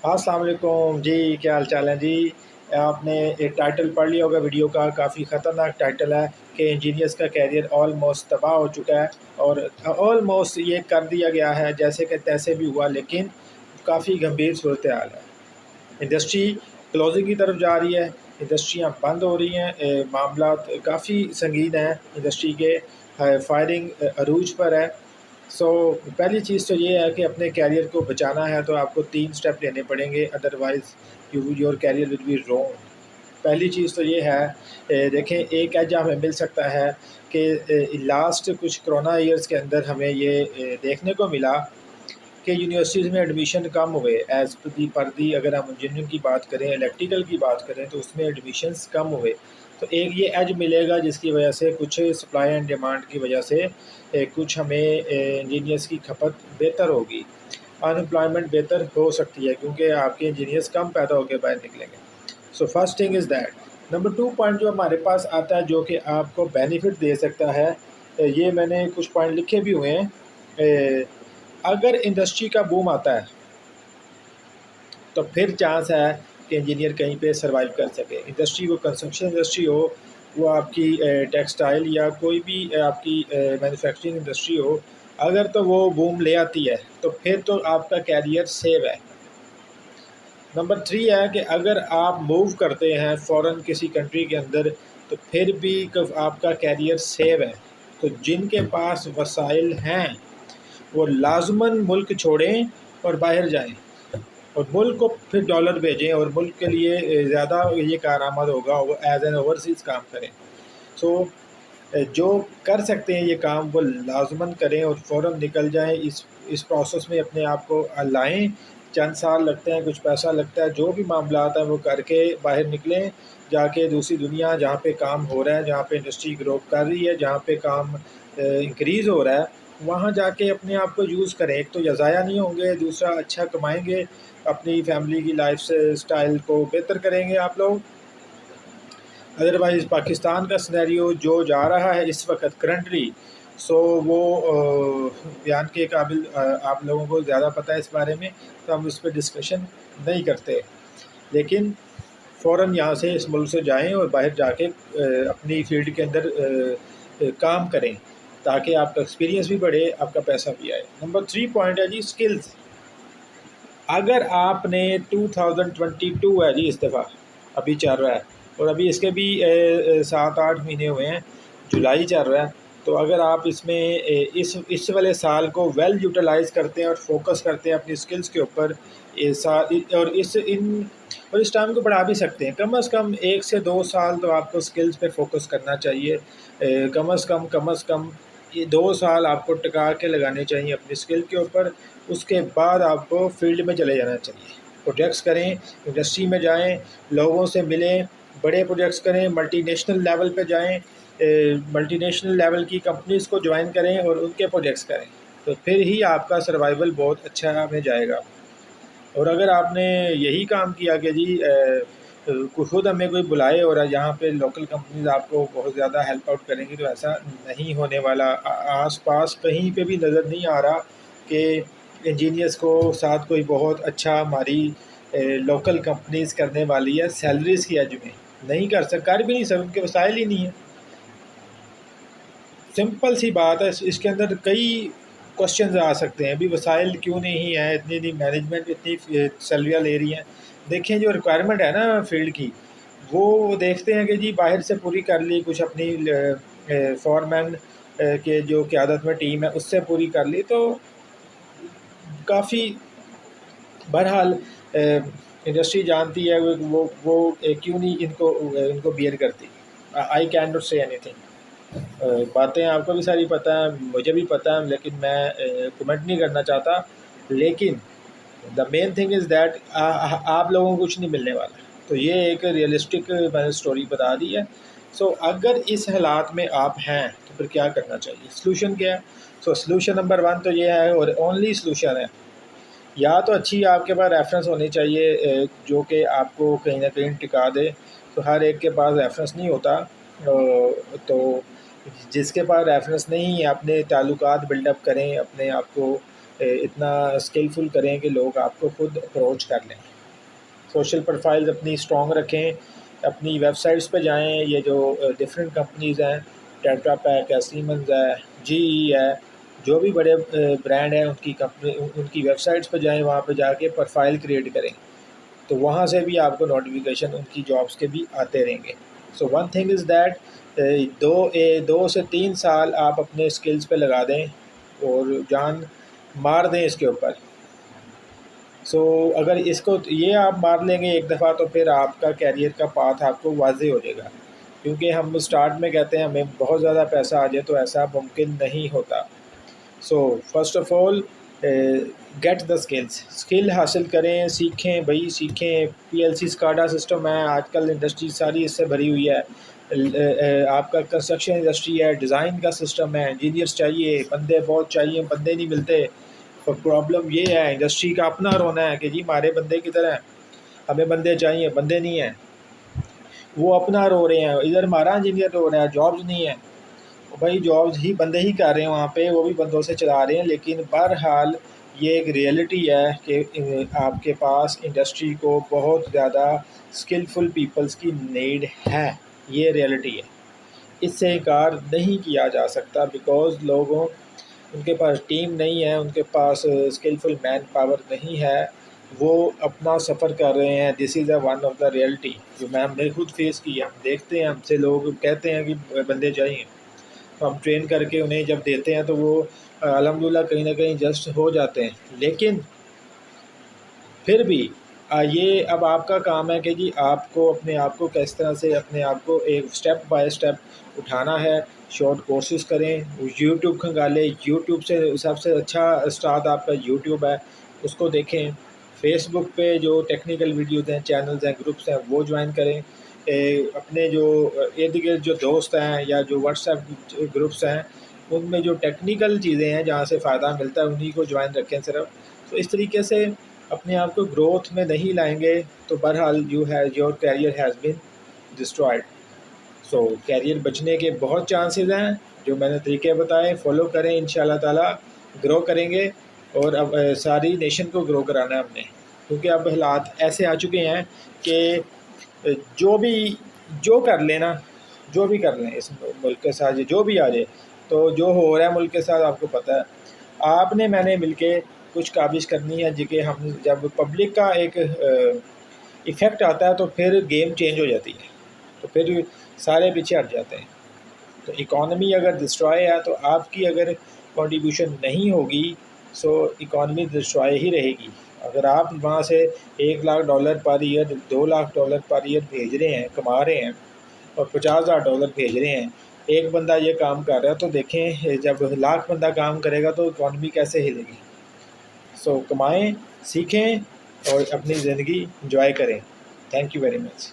السلام علیکم جی، کیا حال چال ہے جی؟ آپ نے ایک ٹائٹل پڑھ لیا ہوگا ویڈیو کا، کافی خطرناک ٹائٹل ہے کہ انجینئرس کا کیریئر آلموسٹ تباہ ہو چکا ہے، اور آلموسٹ یہ کر دیا گیا ہے جیسے کہ تیسے بھی ہوا، لیکن کافی گمبھیر صورتحال ہے۔ انڈسٹری کلوزنگ کی طرف جا رہی ہے، انڈسٹریاں بند ہو رہی ہیں، معاملات کافی سنگین ہیں انڈسٹری کے، فائرنگ عروج پر ہے۔ پہلی چیز تو یہ ہے کہ اپنے کیریئر کو بچانا ہے تو آپ کو 3 سٹیپ لینے پڑیں گے، otherwise your career will be wrong. پہلی چیز تو یہ ہے، دیکھیں ایک ایج ہمیں مل سکتا ہے کہ لاسٹ کچھ کرونا ایئرس کے اندر ہمیں یہ دیکھنے کو ملا کہ یونیورسٹیز میں ایڈمیشن کم ہوئے، ایز پر دی اگر ہم انجینئرنگ کی بات کریں، الیکٹریکل کی بات کریں تو اس میں ایڈمیشنز کم ہوئے، تو ایک یہ ایج ملے گا جس کی وجہ سے کچھ سپلائی اینڈ ڈیمانڈ کی وجہ سے کچھ ہمیں انجینئرس کی کھپت بہتر ہوگی، انمپلائمنٹ بہتر ہو سکتی ہے کیونکہ آپ کے انجینئرس کم پیدا ہو کے باہر نکلیں گے۔ First thing is that. Number 2 point جو ہمارے پاس آتا ہے جو کہ آپ کو بینیفٹ دے سکتا ہے، یہ میں نے کچھ پوائنٹ لکھے بھی ہوئے ہیں۔ اگر انڈسٹری کا بوم آتا ہے تو پھر چانس ہے کہ انجینئر کہیں پہ سروائیو کر سکے، انڈسٹری وہ کنسٹرکشن انڈسٹری ہو، وہ آپ کی ٹیکسٹائل یا کوئی بھی آپ کی مینوفیکچرنگ انڈسٹری ہو، اگر تو وہ بوم لے آتی ہے تو پھر تو آپ کا کیریئر سیو ہے۔ نمبر 3 ہے کہ اگر آپ موو کرتے ہیں فورن کسی کنٹری کے اندر تو پھر بھی آپ کا کیریئر سیو ہے۔ تو جن کے پاس وسائل ہیں وہ لازماً ملک چھوڑیں اور باہر جائیں، اور ملک کو پھر ڈالر بھیجیں، اور ملک کے لیے زیادہ یہ کارآمد ہوگا، وہ ایز این اوورسیز کام کریں۔ جو کر سکتے ہیں یہ کام وہ لازماً کریں اور فوراً نکل جائیں، اس پروسیس میں اپنے آپ کو لائیں۔ چند سال لگتے ہیں، کچھ پیسہ لگتا ہے، جو بھی معاملات ہیں وہ کر کے باہر نکلیں، جا کے دوسری دنیا جہاں پہ کام ہو رہا ہے، جہاں پہ انڈسٹری گرو کر رہی ہے، جہاں پہ کام انکریز ہو رہا ہے، وہاں جا کے اپنے آپ کو یوز کریں۔ ایک تو یہ ضائع نہیں ہوں گے، دوسرا اچھا کمائیں گے، اپنی فیملی کی لائف سٹائل کو بہتر کریں گے آپ لوگ۔ ادروائز پاکستان کا سنیریو جو جا رہا ہے اس وقت کرنٹلی، وہ بیان کے قابل آپ لوگوں کو زیادہ پتہ ہے اس بارے میں، تو ہم اس پہ ڈسکشن نہیں کرتے، لیکن فوراً یہاں سے اس ملک سے جائیں اور باہر جا کے اپنی فیلڈ کے اندر کام کریں تاکہ آپ کا ایکسپیرینس بھی بڑھے، آپ کا پیسہ بھی آئے۔ نمبر 3 پوائنٹ ہے جی سکلز۔ اگر آپ نے 2022 ہے جی اس دفعہ ابھی چل رہا ہے، اور ابھی اس کے بھی 7-8 مہینے ہوئے ہیں، جولائی چل رہا ہے، تو اگر آپ اس میں اس والے سال کو ویل یوٹیلائز کرتے ہیں اور فوکس کرتے ہیں اپنی سکلز کے اوپر، اور اس ٹائم کو بڑھا بھی سکتے ہیں، کم از کم 1 سے 2 سال تو آپ کو سکلز پہ فوکس کرنا چاہیے، کم از کم یہ 2 سال آپ کو ٹکا کے لگانے چاہیے اپنی سکل کے اوپر۔ اس کے بعد آپ کو فیلڈ میں چلے جانا چاہیے، پروجیکٹس کریں، انڈسٹری میں جائیں، لوگوں سے ملیں، بڑے پروجیکٹس کریں، ملٹی نیشنل لیول پہ جائیں، ملٹی نیشنل لیول کی کمپنیز کو جوائن کریں اور ان کے پروجیکٹس کریں، تو پھر ہی آپ کا سروائیول بہت اچھا میں جائے گا۔ اور اگر آپ نے یہی کام کیا کہ جی خود ہمیں کوئی بلائے اور یہاں پہ لوکل کمپنیز آپ کو بہت زیادہ ہیلپ آؤٹ کریں گی، تو ایسا نہیں ہونے والا۔ آس پاس کہیں پہ بھی نظر نہیں آ رہا کہ انجینئرس کو ساتھ کوئی بہت اچھا ہماری لوکل کمپنیز کرنے والی ہے سیلریز کی ایج میں، نہیں کر بھی نہیں سکتے، ان کے وسائل ہی نہیں ہیں۔ سمپل سی بات ہے، اس کے اندر کئی کوشچنز آ سکتے ہیں، ابھی وسائل کیوں نہیں ہیں، اتنی مینجمنٹ اتنی سیلریاں لے رہی ہیں۔ دیکھیں جو ریکوائرمنٹ ہے نا فیلڈ کی، وہ دیکھتے ہیں کہ جی باہر سے پوری کر لی، کچھ اپنی فورمین کے جو قیادت میں ٹیم ہے اس سے پوری کر لی، تو کافی بہرحال انڈسٹری جانتی ہے وہ کیوں نہیں ان کو بیئر کرتی۔ آئی کین ناٹ سے اینی تھنگ، باتیں آپ کو بھی ساری پتہ ہیں، مجھے بھی پتہ ہے، لیکن میں کمنٹ نہیں کرنا چاہتا، لیکن دا مین تھنگ از دیٹ آپ لوگوں کو کچھ نہیں ملنے والا، تو یہ ایک ریئلسٹک میں نے اسٹوری بتا دی ہے۔ اگر اس حالات میں آپ ہیں تو پھر کیا کرنا چاہیے، سلوشن کیا ہے؟ سلوشن نمبر 1 تو یہ ہے، اور اونلی سلوشن ہے، یا تو اچھی آپ کے پاس ریفرنس ہونی چاہیے جو کہ آپ کو کہیں نہ کہیں ٹکا دے، تو ہر ایک کے پاس ریفرنس نہیں ہوتا، تو جس کے پاس ریفرنس نہیں ہے اپنے تعلقات بلڈ اپ کریں، اپنے آپ کو اتنا اسکلفل کریں کہ لوگ آپ کو خود اپروچ کر لیں. سوشل پروفائلز اپنی اسٹرانگ رکھیں، اپنی ویب سائٹس پہ جائیں. یہ جو ڈفرینٹ کمپنیز ہیں، ٹیٹرا پیک ہے، سیمنز ہے، جی ای ہے، جو بھی بڑے برانڈ ہیں، ان کی ویب سائٹس پہ جائیں، وہاں پہ جا کے پروفائل کریٹ کریں، تو وہاں سے بھی آپ کو نوٹیفیکیشن ان کی جابس کے بھی آتے رہیں گے. سو ون تھنگ از دیٹ 2 سے 3 سال آپ اپنے اسکلز پہ لگا دیں اور جان مار دیں اس کے اوپر. سو اگر اس کو یہ آپ مار لیں گے ایک دفعہ، تو پھر آپ کا کیریئر کا پاتھ آپ کو واضح ہو جائے گا. کیونکہ ہم اسٹارٹ میں کہتے ہیں ہمیں بہت زیادہ پیسہ آ جائے، تو ایسا ممکن نہیں ہوتا. So first of all get the skill حاصل کریں، سیکھیں بھائی، سیکھیں. پی ایل سی اسکاڈا سسٹم ہے آج کل، انڈسٹری ساری اس سے بھری ہوئی ہے. آپ کا کنسٹرکشن انڈسٹری ہے، ڈیزائن کا سسٹم ہے، انجینئرس چاہیے، بندے بہت چاہیے، بندے نہیں ملتے. پرابلم یہ ہے انڈسٹری کا اپنا رونا ہے کہ جی ہمارے بندے کدھر ہیں، ہمیں بندے چاہیے، بندے نہیں ہیں. وہ اپنا رو رہے ہیں، ادھر ہمارا انجینئر رو رہا ہے، جابز نہیں ہیں. بھائی جابز ہی بندے ہی کر رہے ہیں وہاں پہ، وہ بھی بندوں سے چلا رہے ہیں. لیکن بہرحال یہ ایک ریئلٹی ہے کہ آپ کے پاس انڈسٹری کو بہت زیادہ اسکلفل پیپلز کی نیڈ ہے. یہ ریئلٹی ہے، اس سے انکار نہیں کیا جا سکتا. بیکاز لوگوں ان کے پاس ٹیم نہیں ہے، ان کے پاس اسکلفل مین پاور نہیں ہے، وہ اپنا سفر کر رہے ہیں. دس از اے ون آف دا ریئلٹی جو ہم نے خود فیس کی ہے. ہم دیکھتے ہیں، ہم سے لوگ کہتے ہیں کہ بندے چاہیے، تو ہم ٹرین کر کے انہیں جب دیتے ہیں تو وہ الحمدللہ کہیں نہ کہیں جسٹ ہو جاتے ہیں. لیکن پھر بھی یہ اب آپ کا کام ہے کہ جی آپ کو اپنے آپ کو کس طرح سے اپنے آپ کو ایک اسٹیپ بائی اسٹیپ اٹھانا ہے. شارٹ کورسز کریں، یوٹیوب کھنگالیں. یوٹیوب سے سب سے اچھا استاد آپ کا یوٹیوب ہے، اس کو دیکھیں. فیس بک پہ جو ٹیکنیکل ویڈیوز ہیں، چینلز ہیں، گروپس ہیں، وہ جوائن کریں. اپنے جو ارد گرد جو دوست ہیں یا جو واٹس ایپ گروپس ہیں، ان میں جو ٹیکنیکل چیزیں ہیں جہاں سے فائدہ ملتا ہے انہی کو جوائن رکھیں صرف. تو اس طریقے سے اپنے آپ کو گروتھ میں نہیں لائیں گے تو بہرحال your career has been destroyed. So career بچنے کے بہت چانسز ہیں. جو میں نے طریقے بتائے فالو کریں، انشاءاللہ تعالیٰ گرو کریں گے. اور اب ساری نیشن کو گرو کرانا ہے ہم نے، کیونکہ اب حالات ایسے آ چکے ہیں کہ جو کر لینا، جو بھی کر لیں اس ملک کے ساتھ، جو بھی آ جائے، تو جو ہو رہا ہے ملک کے ساتھ آپ کو پتہ ہے. آپ نے میں نے مل کے کچھ کاوش کرنی ہے کہ ہم جب پبلک کا ایک ایفیکٹ آتا ہے تو پھر گیم چینج ہو جاتی ہے، تو پھر سارے پیچھے ہٹ جاتے ہیں. تو اکانومی اگر ڈسٹرائے ہے تو آپ کی اگر کنٹریبیوشن نہیں ہوگی، سو اکانومی ڈسٹرائے ہی رہے گی. اگر آپ وہاں سے $1,00,000 پر ایئر، $2,00,000 پر ایئر بھیج رہے ہیں، کما رہے ہیں، اور $50,000 بھیج رہے ہیں، ایک بندہ یہ کام کر رہا ہے، تو دیکھیں جب 1,00,000 بندہ کام کرے گا تو اکانومی کیسے ہلے گی. سو کمائیں، سیکھیں اور اپنی زندگی انجوائے کریں. Thank you very much.